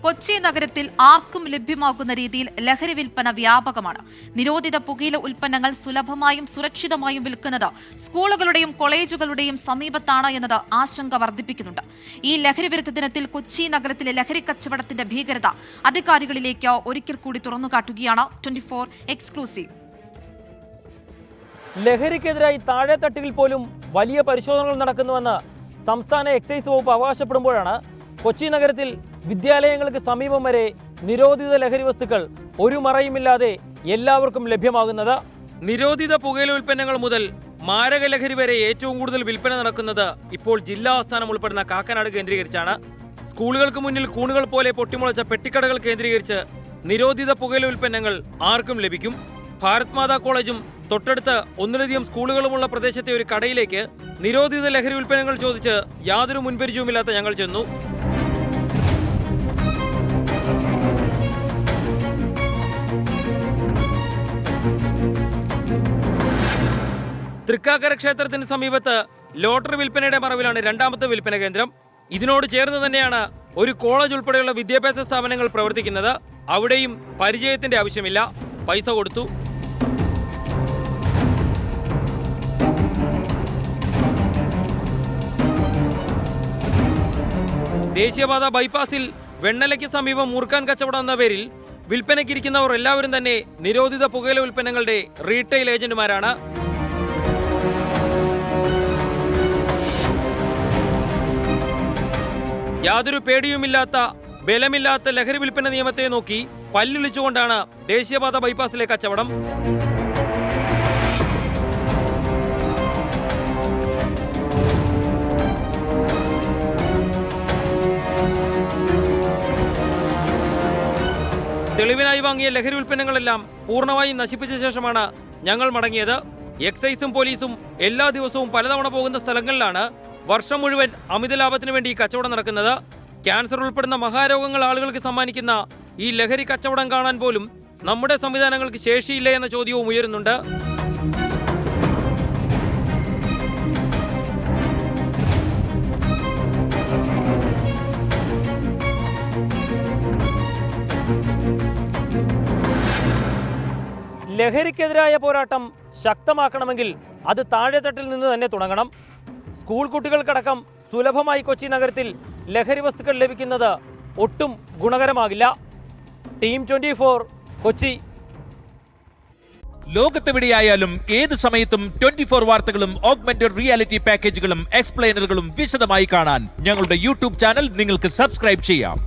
കൊച്ചി നഗരത്തിൽ ആർക്കും ലഭ്യമാകുന്ന രീതിയിൽ ലഹരി വിൽപ്പന വ്യാപകമാണ്. നിരോധിത പുകയില ഉൽപ്പന്നങ്ങൾ സുലഭമായും സുരക്ഷിതമായും വിൽക്കുന്നത് സ്കൂളുകളുടെയും കോളേജുകളുടെയും സമീപത്താണ് എന്നത് ആശങ്ക വർദ്ധിപ്പിക്കുന്നുണ്ട്. ഈ ലഹരി വിരുദ്ധ ദിനത്തിൽ കൊച്ചി നഗരത്തിലെ ലഹരി കച്ചവടത്തിന്റെ ഭീകരത അധികാരികളിലേക്ക് ഒരിക്കൽ കൂടി തുറന്നുകാട്ടുകയാണ് 24 എക്സ്ക്ലൂസീവ്. ലഹരിക്കെതിരായി താഴെത്തട്ടിൽ പോലും വലിയ പരിശോധനകൾ നടക്കുന്നുവെന്ന് സംസ്ഥാന എക്സൈസ് വകുപ്പ് അവകാശപ്പെടുമ്പോഴാണ് കൊച്ചി നഗരത്തിൽ വിദ്യാലയങ്ങൾക്ക് സമീപം വരെ നിരോധിത ലഹരി വസ്തുക്കൾ ഒരു മറയുമില്ലാതെ എല്ലാവർക്കും ലഭ്യമാകുന്നത്. നിരോധിത പുകയില ഉൽപ്പന്നങ്ങൾ മുതൽ മാരക ലഹരി വരെ ഏറ്റവും കൂടുതൽ വിൽപ്പന നടക്കുന്നത് ഇപ്പോൾ ജില്ലാ ആസ്ഥാനം ഉൾപ്പെടുന്ന കാക്കനാട് കേന്ദ്രീകരിച്ചാണ്. സ്കൂളുകൾക്ക് മുന്നിൽ കൂണുകൾ പോലെ പൊട്ടിമുളച്ച പെട്ടിക്കടകൾ കേന്ദ്രീകരിച്ച് നിരോധിത പുകയില ഉൽപ്പന്നങ്ങൾ ആർക്കും ലഭിക്കും. ഭാരത് മാതാ കോളേജും തൊട്ടടുത്ത് ഒന്നിലധികം സ്കൂളുകളുമുള്ള പ്രദേശത്തെ ഒരു കടയിലേക്ക് നിരോധിത ലഹരി ഉൽപ്പന്നങ്ങൾ ചോദിച്ച് യാതൊരു മുൻപരിചയവുമില്ലാത്ത ഞങ്ങൾ ചെന്നു. തൃക്കാക്കര ക്ഷേത്രത്തിന് സമീപത്ത് ലോട്ടറി വിൽപ്പനയുടെ മറവിലാണ് രണ്ടാമത്തെ വിൽപ്പന കേന്ദ്രം. ഇതിനോട് ചേർന്ന് തന്നെയാണ് ഒരു കോളേജ് ഉൾപ്പെടെയുള്ള വിദ്യാഭ്യാസ സ്ഥാപനങ്ങൾ പ്രവർത്തിക്കുന്നത്. അവിടെയും പരിചയത്തിന്റെ ആവശ്യമില്ല, പൈസ കൊടുത്തു. ദേശീയപാത ബൈപ്പാസിൽ വെണ്ണലയ്ക്ക് സമീപം മൂർഖാൻ കച്ചവടം എന്ന പേരിൽ വിൽപ്പനയ്ക്കിരിക്കുന്നവർ എല്ലാവരും തന്നെ നിരോധിത പുകയില ഉൽപ്പന്നങ്ങളുടെ റീറ്റെയിൽ ഏജന്റുമാരാണ്. യാതൊരു പേടിയുമില്ലാത്ത ബലമില്ലാത്ത ലഹരി വിൽപ്പന നിയമത്തെ നോക്കി പല്ലിളിച്ചുകൊണ്ടാണ് ദേശീയപാത ബൈപ്പാസിലെ കച്ചവടം. തെളിവിനായി വാങ്ങിയ ലഹരി ഉൽപ്പന്നങ്ങളെല്ലാം പൂർണ്ണമായും നശിപ്പിച്ച ശേഷമാണ് ഞങ്ങൾ മടങ്ങിയത്. എക്സൈസും പോലീസും എല്ലാ ദിവസവും പലതവണ പോകുന്ന സ്ഥലങ്ങളിലാണ് വർഷം മുഴുവൻ അമിത ലാഭത്തിന് വേണ്ടി കച്ചവടം നടക്കുന്നത്. ക്യാൻസർ ഉൾപ്പെടുന്ന മഹാരോഗങ്ങൾ ആളുകൾക്ക് സമ്മാനിക്കുന്ന ഈ ലഹരി കച്ചവടം കാണാൻ പോലും നമ്മുടെ സംവിധാനങ്ങൾക്ക് ശേഷിയില്ല എന്ന ചോദ്യവും ഉയരുന്നുണ്ട്. ലഹരിക്കെതിരായ പോരാട്ടം ശക്തമാക്കണമെങ്കിൽ അത് താഴെത്തട്ടിൽ നിന്ന് തന്നെ തുടങ്ങണം. സ്കൂൾ കുട്ടികൾക്കടക്കം സുലഭമായി കൊച്ചി നഗരത്തിൽ ലഹരി വസ്തുക്കൾ ലഭിക്കുന്നത് ഒട്ടും ഗുണകരമാകില്ല. ടീം 24 കൊച്ചി. ലോകത്തെവിടെയായാലും ഏത് സമയത്തും 24 വാർത്തകളും ഓഗ്മെന്റഡ് റിയാലിറ്റി പാക്കേജുകളും എക്സ്പ്ലെയിനറുകളും വിശദമായി കാണാൻ ഞങ്ങളുടെ യൂട്യൂബ് ചാനൽ നിങ്ങൾക്ക് സബ്സ്ക്രൈബ് ചെയ്യാം.